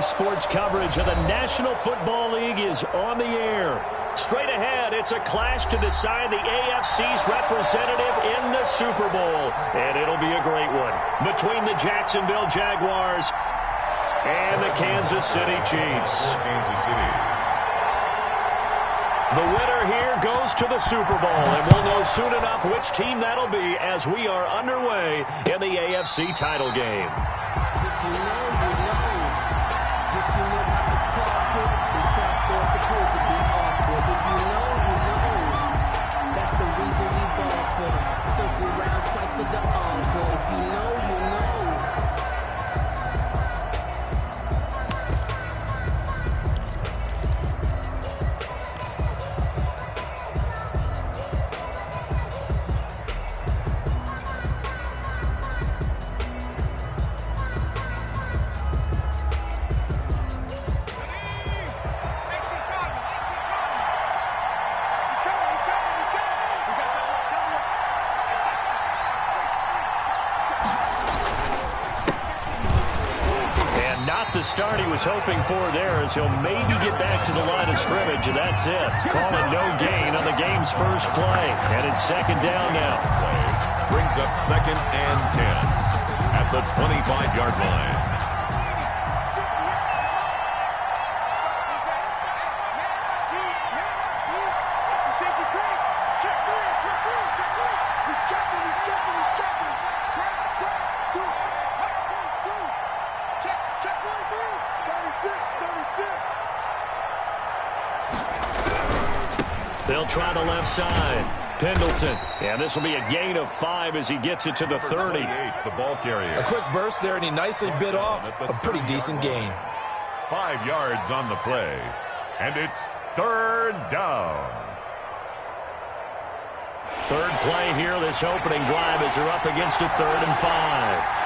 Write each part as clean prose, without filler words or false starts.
AFC sports coverage of the National Football League is on the air. Straight ahead, it's a clash to decide the AFC's representative in the Super Bowl. And it'll be a great one between the Jacksonville Jaguars and the Kansas City Chiefs. The winner here goes to the Super Bowl, and we'll know soon enough which team that'll be as we are underway in the AFC title game. The start he was hoping for there as he'll maybe get back to the line of scrimmage, and that's it. Call it no gain on the game's first play, and it's second down now. Brings up 2nd and 10 at the 25-yard line. They'll try the left side. Pendleton. And this will be a gain of 5 as he gets it to the 30. The ball carrier. A quick burst there, and he nicely bit off a pretty decent gain. 5 yards on the play. And it's 3rd down. Third play here, this opening drive as they're up against a 3rd and 5.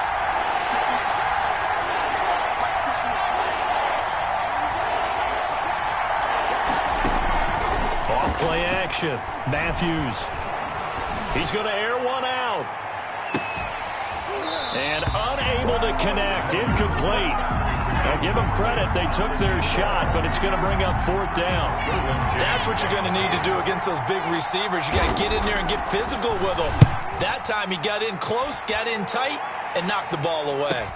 Play action. Matthews. He's going to air one out. And unable to connect. Incomplete. Now give them credit. They took their shot, but it's going to bring up 4th down. That's what you're going to need to do against those big receivers. You got to get in there and get physical with them. That time he got in close, got in tight, and knocked the ball away.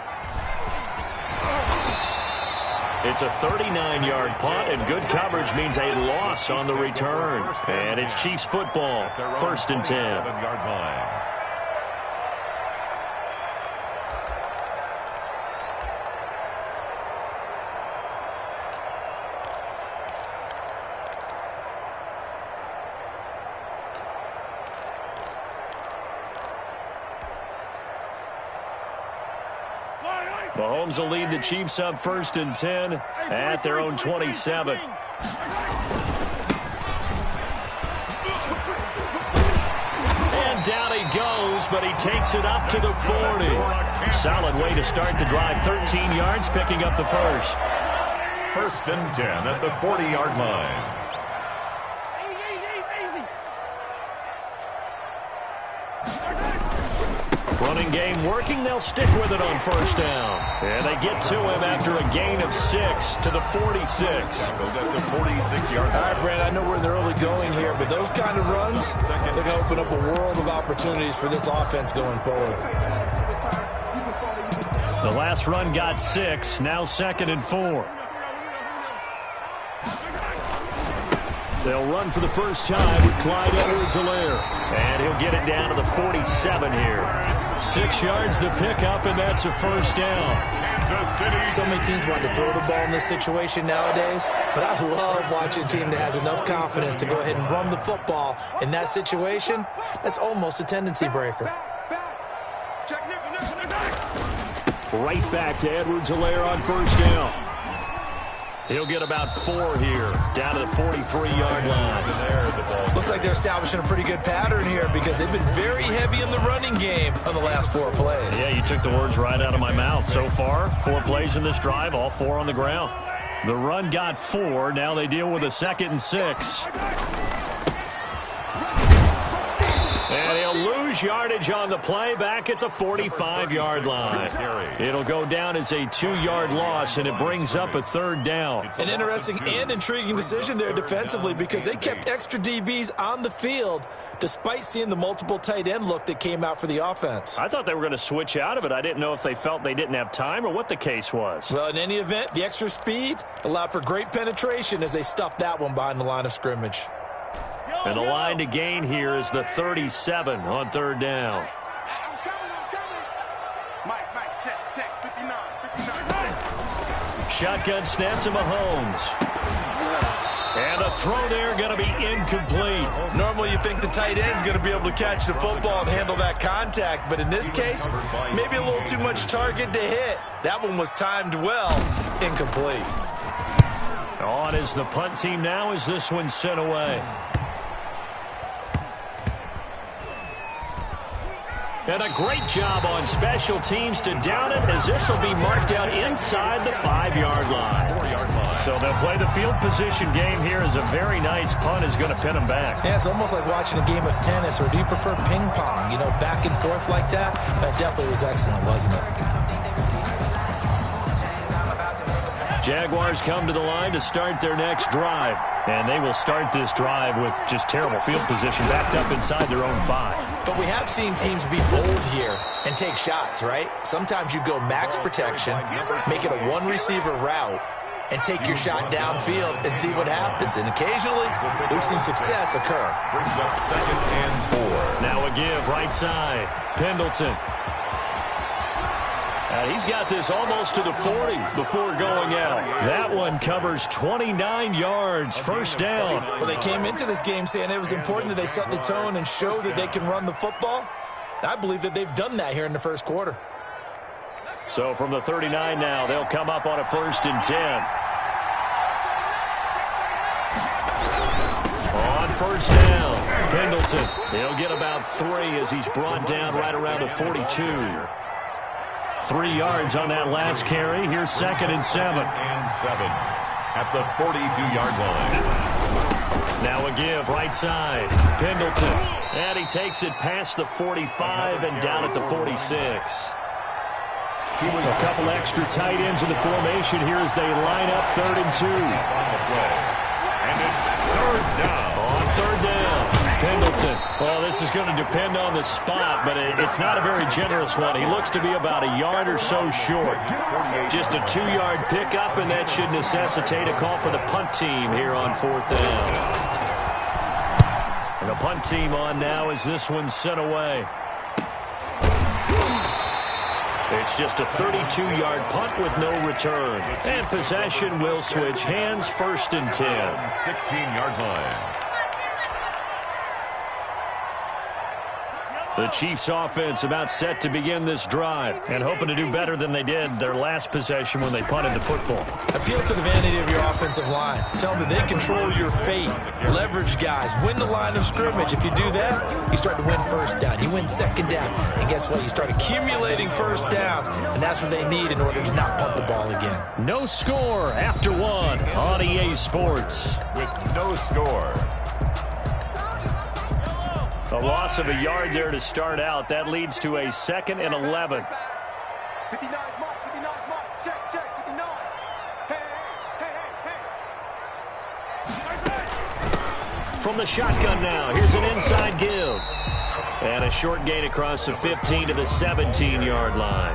It's a 39-yard punt, and good coverage means a loss on the return. And it's Chiefs football, 1st and 10. 7-yard line. Mahomes will lead the Chiefs up 1st and 10 at their own 27. And down he goes, but he takes it up to the 40. Solid way to start the drive. 13 yards, picking up the first. 1st and 10 at the 40-yard line. Running game working. They'll stick with it on 1st down. And they get to him after a gain of 6 to the 46. At the 46-yard line. All right, Brad, I know we're in the early going here, but those kind of runs, they're going to open up a world of opportunities for this offense going forward. The last run got 6. Now 2nd and 4. They'll run for the first time with Clyde Edwards-Helaire. And he'll get it down to the 47 here. 6 yards the pickup, and that's a 1st down. So many teams want to throw the ball in this situation nowadays, but I love watching a team that has enough confidence to go ahead and run the football in that situation. That's almost a tendency breaker. Right back to Edwards-Helaire on 1st down. He'll get about 4 here, down to the 43-yard line. Looks like they're establishing a pretty good pattern here because they've been very heavy in the running game on the last 4 plays. Yeah, you took the words right out of my mouth. So far, 4 plays in this drive, all 4 on the ground. The run got 4. Now they deal with a 2nd and 6. And he'll lose lose yardage on the play back at the 45-yard line. It'll go down as a 2-yard loss, and it brings up a third down. An interesting and intriguing decision there defensively because they kept extra DBs on the field despite seeing the multiple tight end look that came out for the offense. I thought they were going to switch out of it. I didn't know if they felt they didn't have time or what the case was. Well, in any event, the extra speed allowed for great penetration as they stuffed that one behind the line of scrimmage. And the line to gain here is the 37 on third down. I'm coming. Mike, check, 59. Shotgun snap to Mahomes. And a throw there going to be incomplete. Normally you think the tight end's going to be able to catch the football and handle that contact, but in this case, maybe a little too much target to hit. That one was timed well, incomplete. On is the punt team now as this one's sent away. And a great job on special teams to down it as this will be marked out inside the 5-yard line. So they'll play the field position game here as a very nice punt is going to pin them back. Yeah, it's almost like watching a game of tennis, or do you prefer ping pong? You know, back and forth like that? That definitely was excellent, wasn't it? Jaguars come to the line to start their next drive. And they will start this drive with just terrible field position backed up inside their own 5. But we have seen teams be bold here and take shots, right? Sometimes you go max protection, make it a one-receiver route, and take your shot downfield and see what happens. And occasionally, we've seen success occur. Brings up 2nd and 4. Now a give right side. Pendleton. He's got this almost to the 40 before going out. That one covers 29 yards, first down. Well, they came into this game saying it was important that they set the tone and show that they can run the football. I believe that they've done that here in the first quarter. So from the 39 now, they'll come up on a 1st and 10. On 1st down, Pendleton. He'll get about 3 as he's brought down right around the 42. 3 yards on that last carry. Here's 2nd and 7. And 7 at the 42-yard line. Now a give right side. Pendleton. And he takes it past the 45 and down at the 46. A couple extra tight ends in the formation here as they line up 3rd and 2. And it's 3rd down. On 3rd down. Pendleton. Well, this is going to depend on the spot, but it's not a very generous one. He looks to be about a yard or so short. Just a 2-yard pickup, and that should necessitate a call for the punt team here on 4th down. And the punt team on now as this one's sent away. It's just a 32-yard punt with no return. And possession will switch hands, 1st and 10. 16-yard line. The Chiefs offense about set to begin this drive and hoping to do better than they did their last possession when they punted the football. Appeal to the vanity of your offensive line. Tell them that they control your fate. Leverage guys. Win the line of scrimmage. If you do that, you start to win 1st down. You win 2nd down. And guess what? You start accumulating 1st downs. And that's what they need in order to not punt the ball again. No score after 1 on EA Sports. With no score. A loss of a yard there to start out. That leads to a 2nd and 11. 59, Mark, check, 59. Hey. From the shotgun now, here's an inside give. And a short gain across the 15 to the 17-yard line.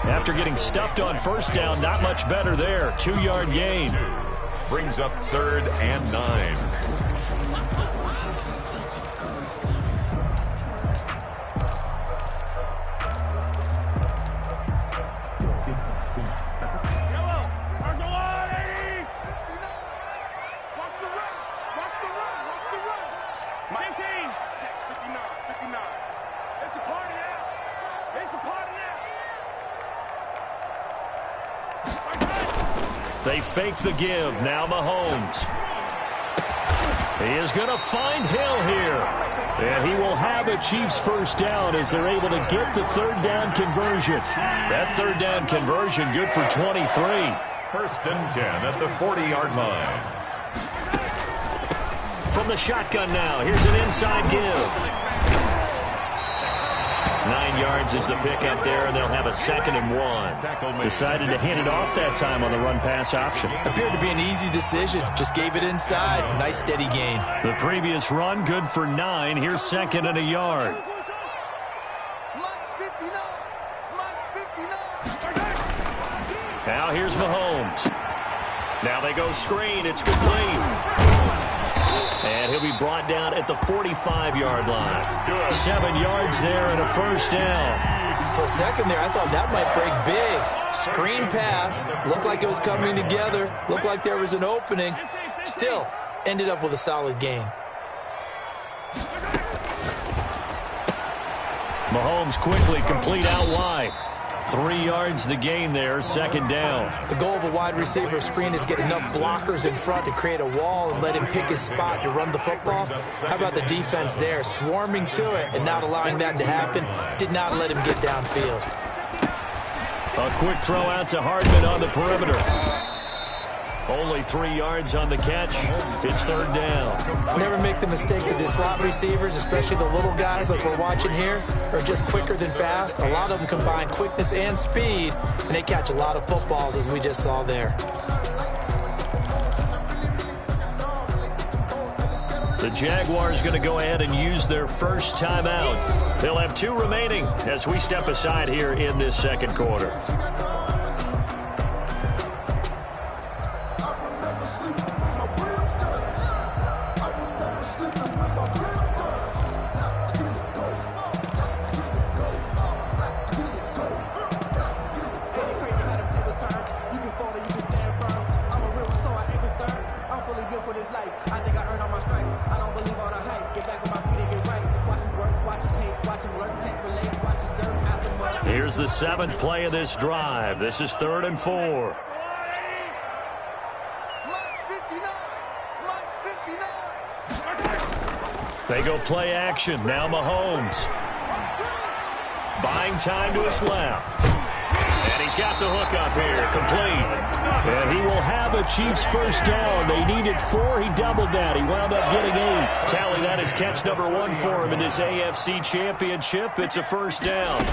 After getting stuffed on 1st down, not much better there. 2-yard gain. Brings up 3rd and 9. They fake the give. Now Mahomes. He is going to find Hill here. And he will have a Chiefs 1st down as they're able to get the 3rd down conversion. That 3rd down conversion good for 23. 1st and 10 at the 40-yard line. From the shotgun now, here's an inside give. yards is the pickup there, and they'll have a 2nd and 1. Decided to hand it off that time on the run-pass option. Appeared to be an easy decision. Just gave it inside. Nice steady gain. The previous run, good for 9. Here's 2nd and a yard. Now here's Mahomes. Now they go screen. It's complete. And he'll be brought down at the 45-yard line. 7 yards there and a 1st down. For a second there, I thought that might break big. Screen pass. Looked like it was coming together. Looked like there was an opening. Still, ended up with a solid gain. Mahomes quickly complete out wide. 3 yards the gain there, 2nd down. The goal of a wide receiver screen is get enough blockers in front to create a wall and let him pick his spot to run the football. How about the defense there, swarming to it and not allowing that to happen? Did not let him get downfield. A quick throw out to Hardman on the perimeter. Only 3 yards on the catch. It's 3rd down. Never make the mistake that the slot receivers, especially the little guys like we're watching here, are just quicker than fast. A lot of them combine quickness and speed, and they catch a lot of footballs, as we just saw there. The Jaguars going to go ahead and use their first timeout. They'll have 2 remaining as we step aside here in this 2nd quarter. Here's the 7th play of this drive. This is 3rd and 4. They go play action. Now Mahomes. Buying time to his left. And he's got the hook up here. Complete. And he will have a Chiefs first down. They needed 4. He doubled that. He wound up getting 8. Tally that as catch number 1 for him in this AFC Championship. It's a first down.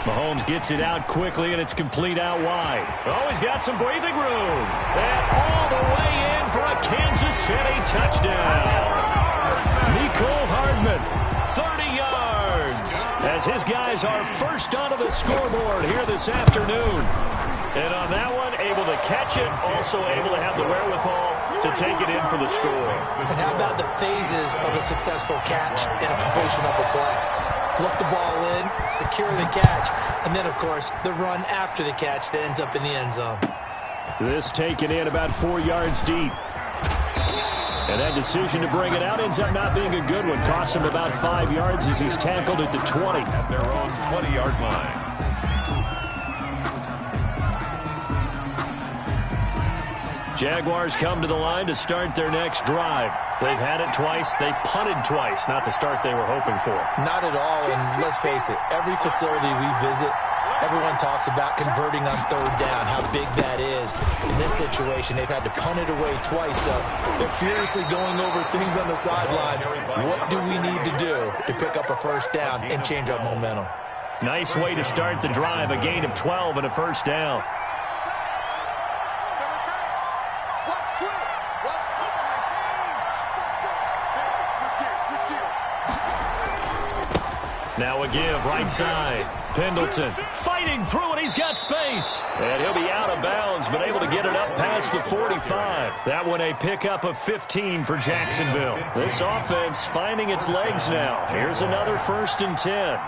Mahomes gets it out quickly, and it's complete out wide. Oh, he's got some breathing room. And all the way in for a Kansas City touchdown. Nicole Hardman, 30 yards, as his guys are first onto the scoreboard here this afternoon. And on that one, able to catch it, also able to have the wherewithal to take it in for the score. And how about the phases of a successful catch and a completion of a play? Look the ball in, secure the catch, and then, of course, the run after the catch that ends up in the end zone. This taken in about 4 yards deep. And that decision to bring it out ends up not being a good one. Costs him about 5 yards as he's tackled at the 20. At their own 20-yard line. Jaguars come to the line to start their next drive. They've had it twice. They've punted twice. Not the start they were hoping for. Not at all, and let's face it, every facility we visit, everyone talks about converting on 3rd down, how big that is. In this situation, they've had to punt it away twice, so they're furiously going over things on the sidelines. What do we need to do to pick up a first down and change our momentum? Nice way to start the drive, a gain of 12 and a first down. Now a give, right side. Pendleton fighting through it. He's got space. And he'll be out of bounds, but able to get it up past the 45. That one a pickup of 15 for Jacksonville. This offense finding its legs now. Here's another 1st and 10.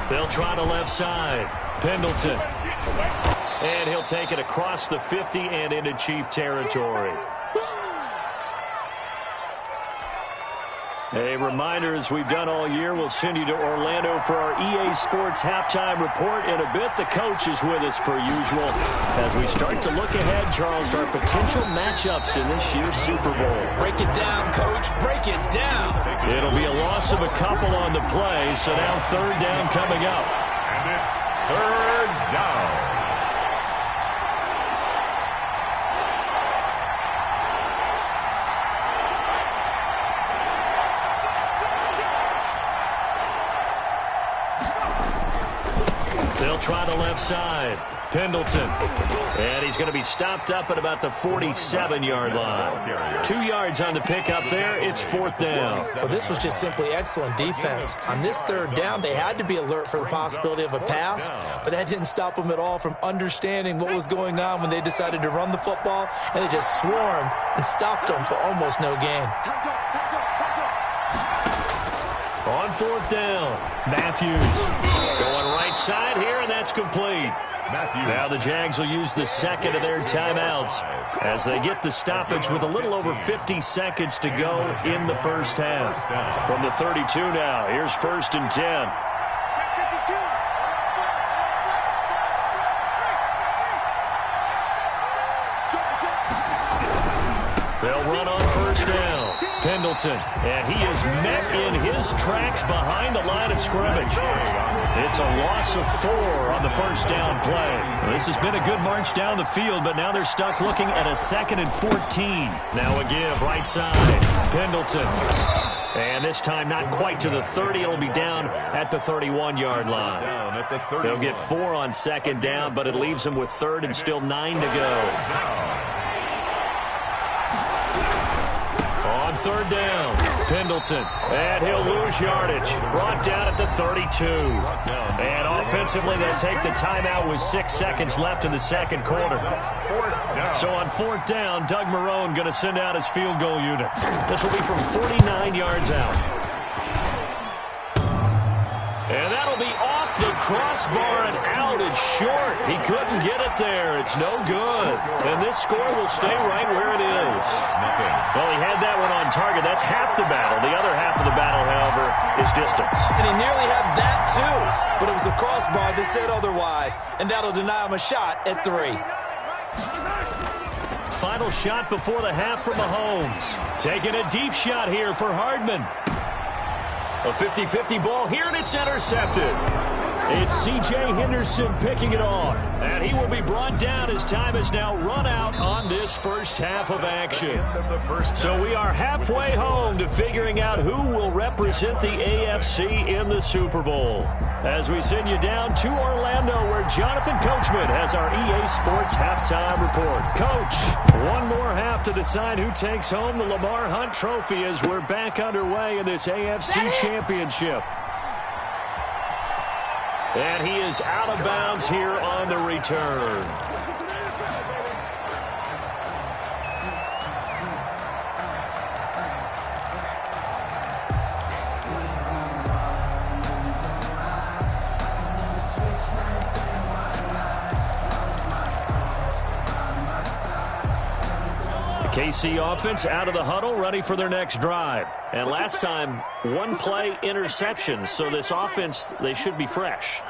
They'll try the left side. Pendleton. And he'll take it across the 50 and into Chief territory. A reminder, as we've done all year, we'll send you to Orlando for our EA Sports halftime report in a bit. The coach is with us per usual as we start to look ahead, Charles, to our potential matchups in this year's Super Bowl. Break it down, Coach. Break it down. It'll be a loss of a couple on the play, so now 3rd down coming up. And it's 3rd down. They'll try the left side. Pendleton. And he's going to be stopped up at about the 47-yard line. 2 yards on the pickup there. It's 4th down. Well, this was just simply excellent defense. On this 3rd down, they had to be alert for the possibility of a pass, but that didn't stop them at all from understanding what was going on when they decided to run the football, and they just swarmed and stopped them for almost no gain. On 4th down, Matthews going right side here, and that's complete. Now the Jags will use the second of their timeouts as they get the stoppage with a little over 50 seconds to go in the first half. From the 32 now, here's 1st and 10. They'll run on 1st down. Pendleton, and he is met in his tracks behind the line of scrimmage. It's a loss of 4 on the 1st down play. This has been a good march down the field, but now they're stuck looking at a 2nd and 14. Now a give right side. Pendleton. And this time not quite to the 30. It'll be down at the 31-yard line. They'll get 4 on 2nd down, but it leaves them with 3rd and still 9 to go. On 3rd down, Pendleton, and he'll lose yardage. Brought down at the 32. And offensively, they'll take the timeout with 6 seconds left in the 2nd quarter. So on 4th down, Doug Marrone going to send out his field goal unit. This will be from 49 yards out. And that'll be off the crossbar and out. It's short. He couldn't get it there. It's no good. And this score will stay right where it is. Well, he had that one on target. That's half the battle. The other half of the battle, however, is distance. And he nearly had that, too. But it was the crossbar that said otherwise. And that'll deny him a shot at 3. Final shot before the half from Mahomes. Taking a deep shot here for Hardman. A 50-50 ball here, and it's intercepted. It's C.J. Henderson picking it off. And he will be brought down as time is now run out on this first half of action. So we are halfway home to figuring out who will represent the AFC in the Super Bowl. As we send you down to Orlando, where Jonathan Coachman has our EA Sports halftime report. Coach, one more half to decide who takes home the Lamar Hunt Trophy as we're back underway in this AFC Championship. And he is out of bounds here on the return. KC offense out of the huddle, ready for their next drive. And last time, one play interception, so this offense, they should be fresh.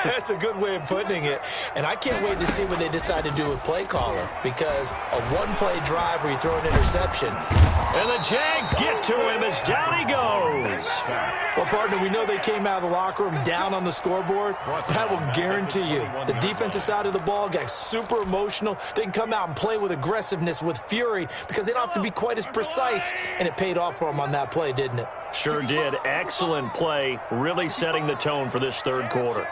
That's a good way of putting it. And I can't wait to see what they decide to do with play caller, because a one-play drive where you throw an interception. And the Jags get to him as down he goes. Well, partner, we know they came out of the locker room down on the scoreboard, but I will guarantee you the defensive side of the ball got super emotional. They can come out and play with aggressiveness, with fury, because they don't have to be quite as precise, and it paid off for them on that play, didn't it? Sure did. Excellent play, really setting the tone for this third quarter.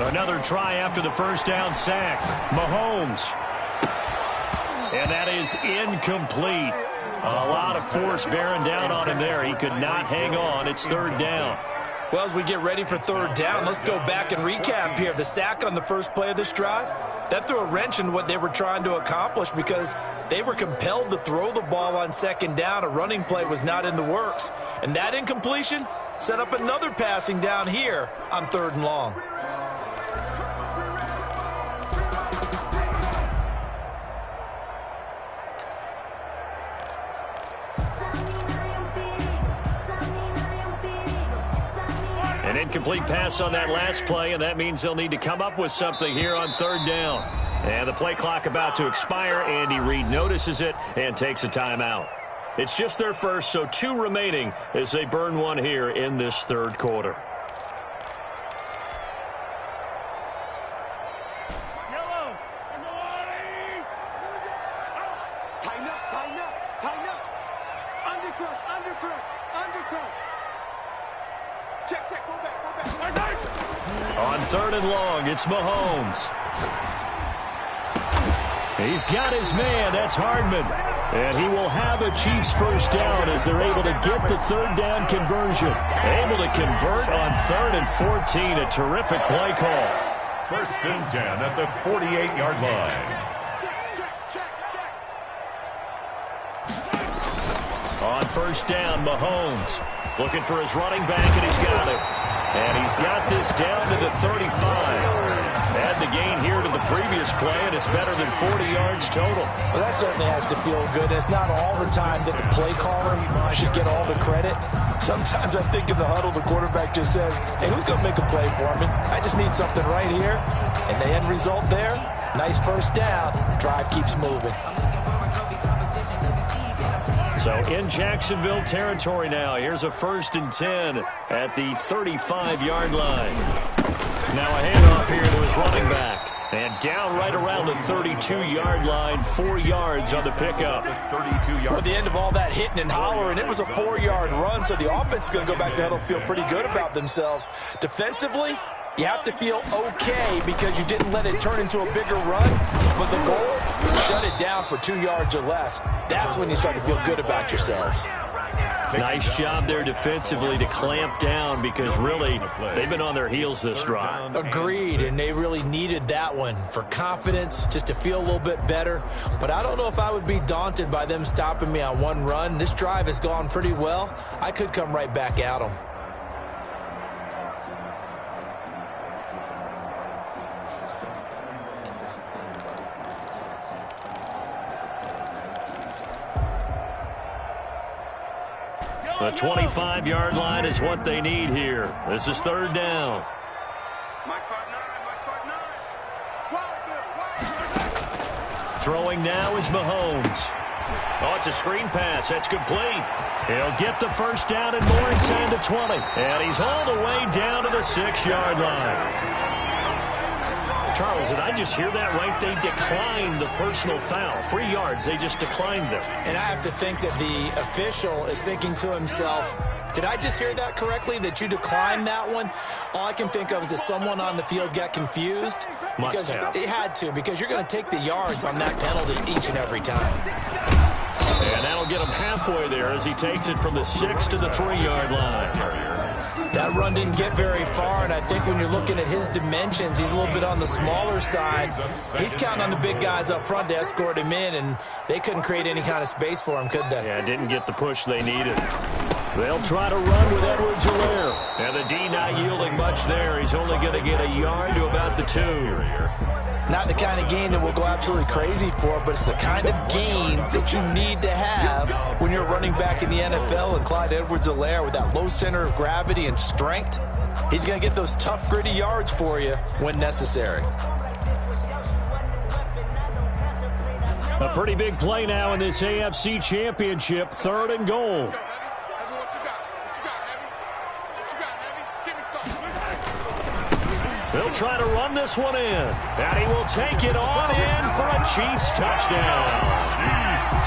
Another try after the first down sack. Mahomes. And that is incomplete. A lot of force bearing down on him there. He could not hang on. It's third down. Well, as we get ready for third down, let's go back and recap here. The sack on the first play of this drive, that threw a wrench in what they were trying to accomplish because they were compelled to throw the ball on second down. A running play was not in the works. And that incompletion set up another passing down here on third and long. An incomplete pass on that last play, and that means they'll need to come up with something here on third down. And the play clock about to expire. Andy Reid notices it and takes a timeout. It's just their first, so 2 remaining as they burn one here in this third quarter. Tighten up, tighten up, tighten up. Undercrush, undercrush, undercrush. Check, check, go back, go back. On 3rd and long, it's Mahomes. He's got his man. That's Hardman. And he will have a Chiefs first down as they're able to get the 3rd down conversion. Able to convert on 3rd and 14. A terrific play call. 1st and 10 at the 48-yard line. On 1st down, Mahomes looking for his running back, and he's got it. And he's got this down to the 35. Add the gain here to the previous play, and it's better than 40 yards total. Well, that certainly has to feel good. It's not all the time that the play caller should get all the credit. Sometimes I think in the huddle, the quarterback just says, hey, who's going to make a play for me? I just need something right here. And the end result there, nice first down. Drive keeps moving. So in Jacksonville territory now. Here's a 1st and 10 at the 35-yard line. Now a handoff here to his running back. And down right around the 32-yard line, 4 yards on the pickup. Well, at the end of all that hitting and hollering, it was a 4-yard run, so the offense is going to go back there and feel pretty good about themselves. Defensively, you have to feel okay because you didn't let it turn into a bigger run. But the goal, shut it down for 2 yards or less. That's when you start to feel good about yourselves. Nice job there defensively to clamp down because really they've been on their heels this drive. Agreed, and they really needed that one for confidence, just to feel a little bit better. But I don't know if I would be daunted by them stopping me on one run. This drive has gone pretty well. I could come right back at them. The 25-yard line is what they need here. This is 3rd down. Throwing now is Mahomes. Oh, it's a screen pass. That's complete. He'll get the first down and more inside the 20. And he's all the way down to the 6-yard line. Charles, did I just hear that right? They declined the personal foul. 3 yards, they just declined them. And I have to think that the official is thinking to himself, did I just hear that correctly, that you declined that one? All I can think of is that someone on the field got confused. Because it had to, because you're going to take the yards on that penalty each and every time. And that'll get him halfway there as he takes it from the 6 to the 3-yard line. That run didn't get very far, and I think when you're looking at his dimensions, he's a little bit on the smaller side. He's counting on the big guys up front to escort him in, and they couldn't create any kind of space for him, could they? Yeah, didn't get the push they needed. They'll try to run with Edwards-Helaire. And the D not yielding much there. He's only going to get a yard to about the 2. Not the kind of gain that we'll go absolutely crazy for, but it's the kind of gain that you need to have when you're running back in the NFL. And Clyde Edwards-Helaire, with that low center of gravity and strength, he's going to get those tough, gritty yards for you when necessary. A pretty big play now in this AFC Championship. 3rd and goal. They'll try to run this one in. And he will take it on in for a Chiefs touchdown.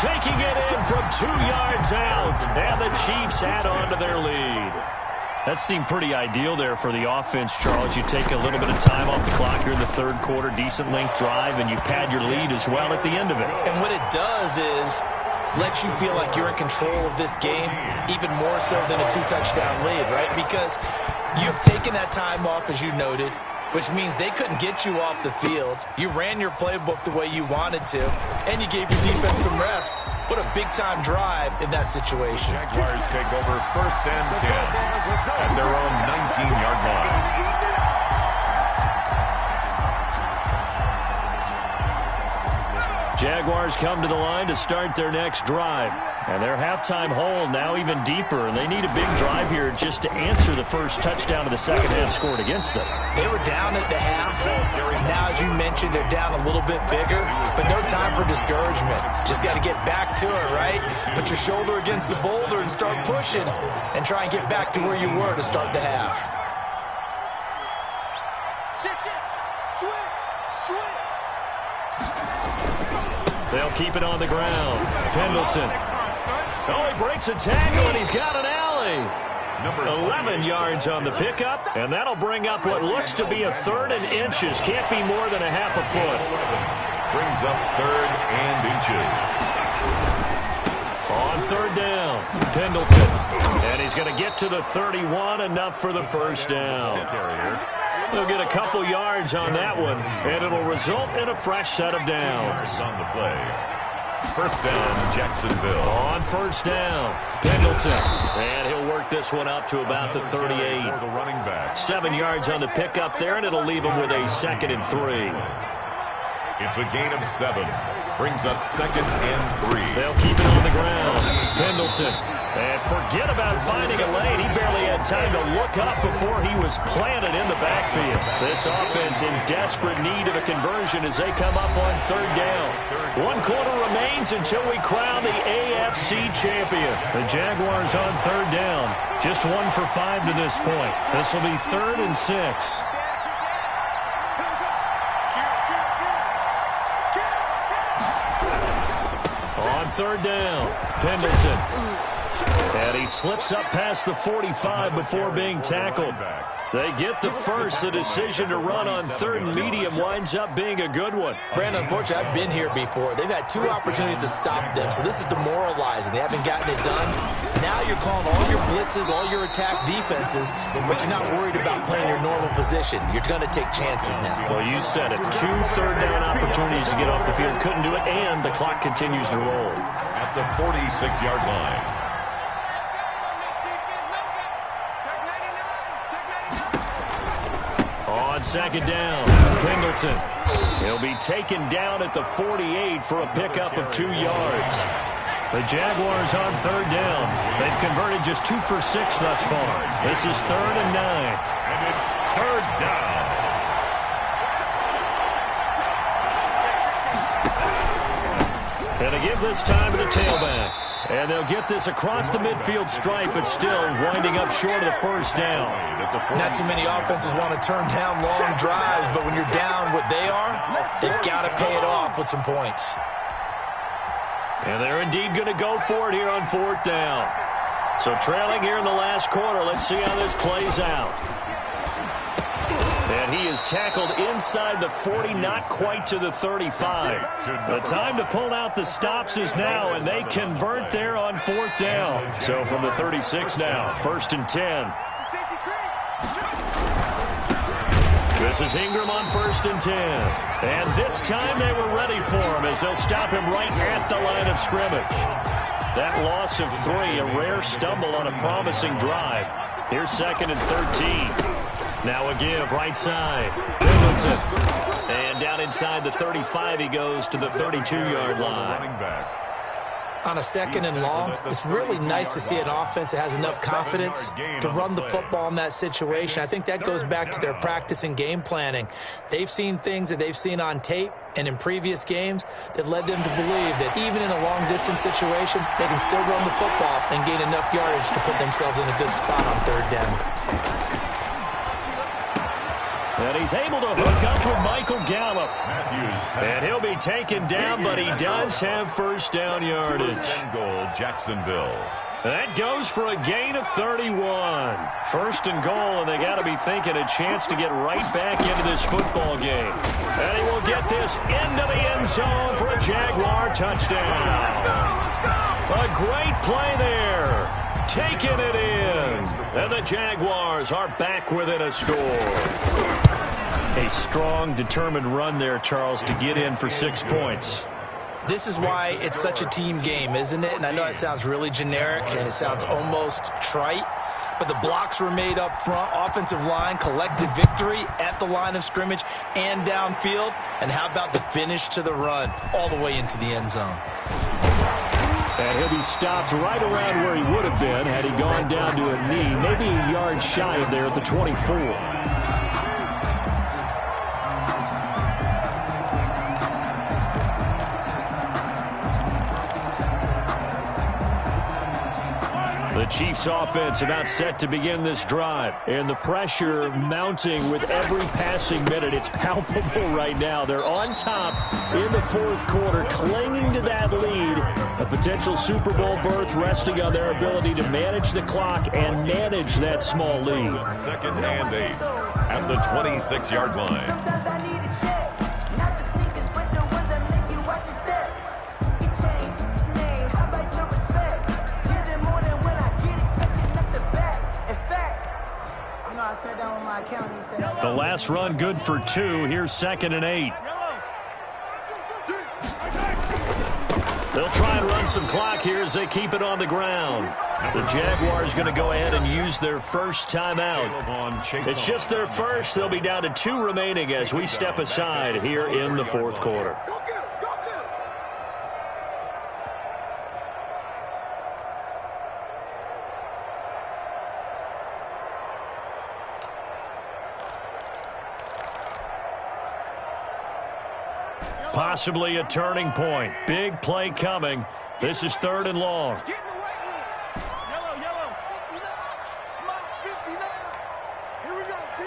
Taking it in from 2 yards out. And the Chiefs add on to their lead. That seemed pretty ideal there for the offense, Charles. You take a little bit of time off the clock here in the 3rd quarter, decent length drive, and you pad your lead as well at the end of it. And what it does is let you feel like you're in control of this game, even more so than a 2-touchdown lead, right? Because you've taken that time off, as you noted, which means they couldn't get you off the field. You ran your playbook the way you wanted to, and you gave your defense some rest. What a big-time drive in that situation. Jaguars take over 1st and 10 at their own 19-yard line. Jaguars come to the line to start their next drive. And their halftime hole now even deeper. And they need a big drive here just to answer the first touchdown of the second half scored against them. They were down at the half. Now, as you mentioned, they're down a little bit bigger. But no time for discouragement. Just got to get back to it, right? Put your shoulder against the boulder and start pushing. And try and get back to where you were to start the half. They'll keep it on the ground. Pendleton. Oh, he breaks a tackle, and he's got an alley. 11 yards on the pickup, and that'll bring up what looks to be a 3rd and inches. Can't be more than a half a foot. Brings up 3rd and inches. On 3rd down, Pendleton. And he's going to get to the 31, enough for the first down. He'll get a couple yards on that one, and it'll result in a fresh set of downs. On the play. First down, Jacksonville. On 1st down, Pendleton. And he'll work this one up to about the 38. The running back. 7 yards on the pickup there, and it'll leave him with a 2nd and 3. It's a gain of 7. Brings up 2nd and 3. They'll keep it on the ground. Pendleton. And forget about finding a lane. He barely had time to look up before he was planted in the backfield. This offense in desperate need of a conversion as they come up on 3rd down. 1 quarter remains until we crown the AFC champion. The Jaguars on 3rd down. Just 1 for 5 to this point. This will be 3rd and 6. On 3rd down, Pendleton. And he slips up past the 45 before being tackled. They get the first. The decision to run on 3rd and medium winds up being a good one. Brandon, unfortunately, I've been here before. They've had 2 opportunities to stop them, so this is demoralizing. They haven't gotten it done. Now you're calling all your blitzes, all your attack defenses, but you're not worried about playing your normal position. You're going to take chances now. Well, you said it. 2 third down opportunities to get off the field. Couldn't do it, and the clock continues to roll. At the 46-yard line. On 2nd down, Pendleton. He'll be taken down at the 48 for a pickup of 2 yards. The Jaguars on 3rd down. They've converted just 2 for 6 thus far. This is 3rd and 9. And it's 3rd down. And they give this time to the tailback. And they'll get this across the midfield stripe, but still winding up short of the first down. Not too many offenses want to turn down long drives, but when you're down what they are, they've got to pay it off with some points. And they're indeed going to go for it here on 4th down. So trailing here in the last quarter, let's see how this plays out. And he is tackled inside the 40, not quite to the 35. The time to pull out the stops is now, and they convert there on 4th down. So from the 36 now, 1st and 10. This is Ingram on 1st and 10. And this time they were ready for him as they'll stop him right at the line of scrimmage. That loss of 3, a rare stumble on a promising drive. Here's 2nd and 13. Now a give, right side. Pendleton. And down inside the 35, he goes to the 32-yard line. On a 2nd and long, it's really nice to see an offense that has enough confidence to run the football in that situation. I think that goes back to their practice and game planning. They've seen things that they've seen on tape and in previous games that led them to believe that even in a long-distance situation, they can still run the football and gain enough yardage to put themselves in a good spot on 3rd down. And he's able to hook up with Michael Gallup. And he'll be taken down, but he does have first down yardage. Goal, Jacksonville. That goes for a gain of 31. 1st and goal, and they got to be thinking a chance to get right back into this football game. And he will get this into the end zone for a Jaguar touchdown. A great play there. Taking it in. And the Jaguars are back within a score. A strong, determined run there, Charles, to get in for 6 points. This is why it's such a team game, isn't it? And I know it sounds really generic and it sounds almost trite, but the blocks were made up front. Offensive line collected victory at the line of scrimmage and downfield. And how about the finish to the run all the way into the end zone? And he'll be stopped right around where he would have been had he gone down to a knee, maybe a yard shy of there at the 24. The Chiefs offense about set to begin this drive, and the pressure mounting with every passing minute. It's palpable right now. They're on top in the fourth quarter, clinging to that lead. A potential Super Bowl berth resting on their ability to manage the clock and manage that small lead. 2nd and 8 at the 26-yard line. The last run good for 2. Here's 2nd and 8. They'll try and run some clock here as they keep it on the ground. The Jaguars going to go ahead and use their first timeout. It's just their first. They'll be down to 2 remaining as we step aside here in the fourth quarter. Possibly a turning point. Big play coming. This is 3rd and long. Get in the right one. Yellow. Mike 59. Here we go, D.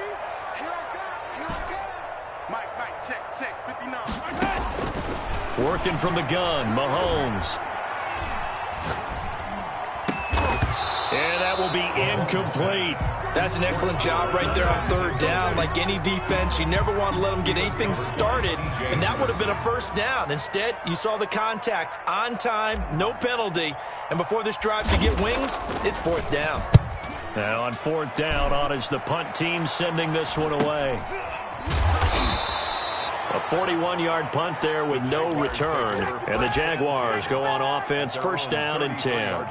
Here I come. Mike, check. 59. Working from the gun, Mahomes. And that will be incomplete. That's an excellent job right there on 3rd down. Like any defense, you never want to let them get anything started, and that would have been a first down. Instead, you saw the contact on time, no penalty, and before this drive could get wings, it's 4th down. Now on 4th down, on is the punt team sending this one away. A 41-yard punt there with no return, and the Jaguars go on offense, 1st down and 10.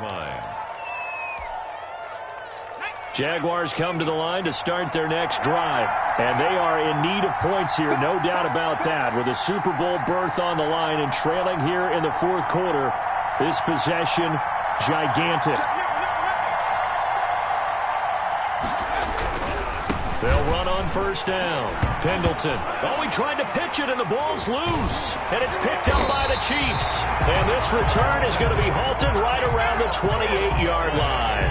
Jaguars come to the line to start their next drive, and they are in need of points here, no doubt about that, with a Super Bowl berth on the line and trailing here in the fourth quarter. This possession, gigantic. They'll run on 1st down. Pendleton. Oh, he tried to pitch it, and the ball's loose. And it's picked up by the Chiefs. And this return is going to be halted right around the 28-yard line.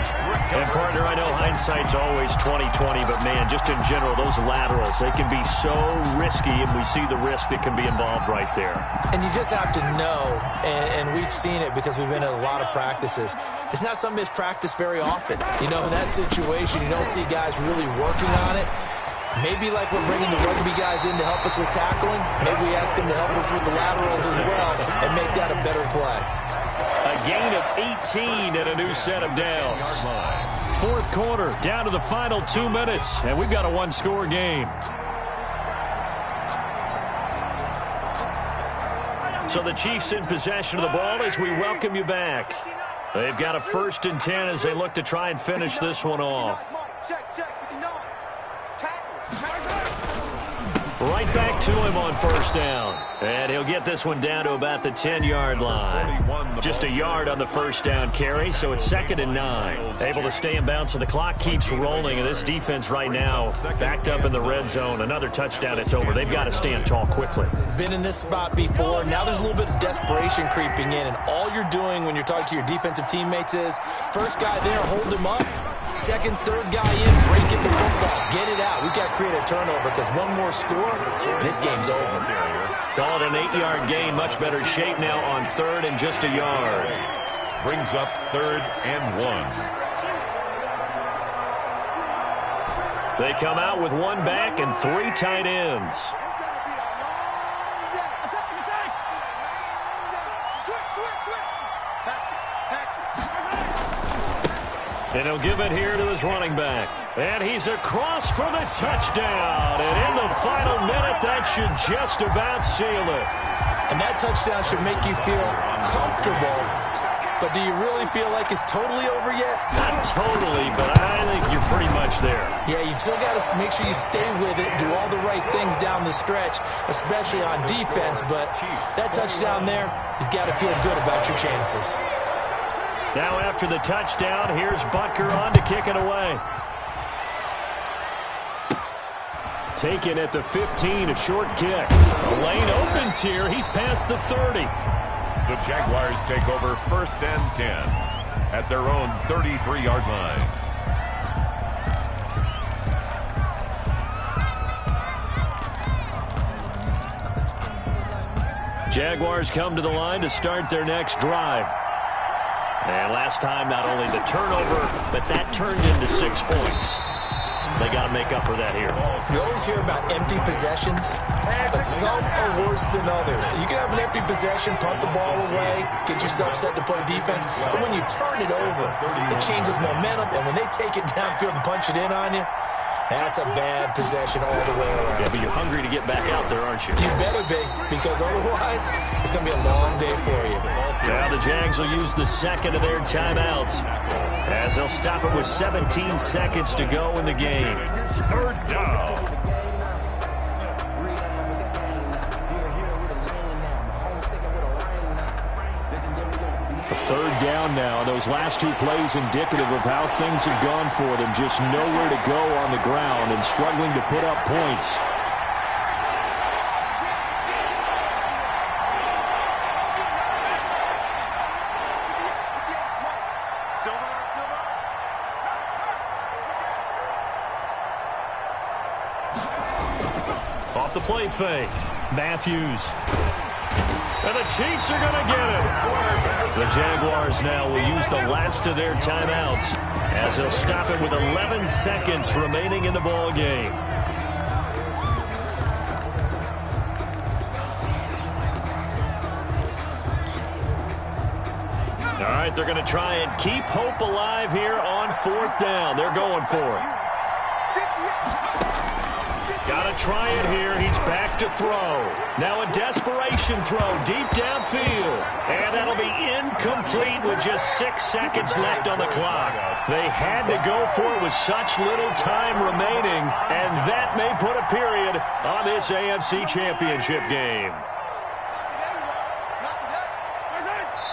And, partner, I know hindsight's always 20/20, but, man, just in general, those laterals, they can be so risky, and we see the risk that can be involved right there. And you just have to know, and we've seen it because we've been at a lot of practices, it's not something that's practiced very often. You know, in that situation, you don't see guys really working on it. Maybe like we're bringing the rugby guys in to help us with tackling, maybe we ask them to help us with the laterals as well and make that a better play. A gain of 18 and a new set of downs. Fourth quarter, down to the final 2 minutes, and we've got a one-score game. So the Chiefs in possession of the ball as we welcome you back. They've got a 1st and 10 as they look to try and finish this one off. Check. 59. Right back to him on 1st down. And he'll get this one down to about the 10-yard line. Just a yard on the 1st down carry, so it's 2nd and 9. Able to stay in bounds, so the clock keeps rolling. And this defense right now backed up in the red zone. Another touchdown, it's over. They've got to stand tall quickly. Been in this spot before. Now there's a little bit of desperation creeping in. And all you're doing when you're talking to your defensive teammates is, first guy there, hold him up. 2nd, 3rd guy in, break in the football. Get it out. We've got to create a turnover because one more score, and this game's over. Call it an 8-yard gain. Much better shape now on 3rd and just a yard. Brings up 3rd and 1. They come out with 1 back and 3 tight ends. And he'll give it here to his running back. And he's across for the touchdown. And in the final minute, that should just about seal it. And that touchdown should make you feel comfortable. But do you really feel like it's totally over yet? Not totally, but I think you're pretty much there. Yeah, you've still got to make sure you stay with it, do all the right things down the stretch, especially on defense. But that touchdown there, you've got to feel good about your chances. Now after the touchdown, here's Butker on to kick it away. Taken at the 15, a short kick. The lane opens here. He's past the 30. The Jaguars take over 1st and 10 at their own 33-yard line. Jaguars come to the line to start their next drive. And last time, not only the turnover, but that turned into 6 points. They got to make up for that here. You always hear about empty possessions, but some are worse than others. You can have an empty possession, punt the ball away, get yourself set to play defense, but when you turn it over, it changes momentum, and when they take it downfield and punch it in on you, that's a bad possession all the way around. Yeah, but you're hungry to get back out there, aren't you? You better be, because otherwise, it's going to be a long day for you. Now the Jags will use the second of their timeouts, as they'll stop it with 17 seconds to go in the game. Third down. Third down now. Those last 2 plays indicative of how things have gone for them. Just nowhere to go on the ground and struggling to put up points. Off the play fake. Matthews. And the Chiefs are going to get it. The Jaguars now will use the last of their timeouts as they'll stop it with 11 seconds remaining in the ball game. All right, they're going to try and keep hope alive here on 4th down. They're going for it. Got to try it here. He's back to throw. Now a desperation throw deep downfield. And that'll be incomplete with just 6 seconds left on the clock. They had to go for it with such little time remaining. And that may put a period on this AFC Championship game.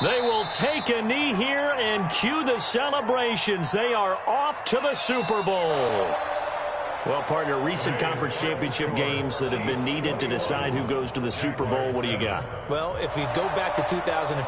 They will take a knee here and cue the celebrations. They are off to the Super Bowl. Well, partner, recent conference championship games that have been needed to decide who goes to the Super Bowl. What do you got? Well, if we go back to 2015,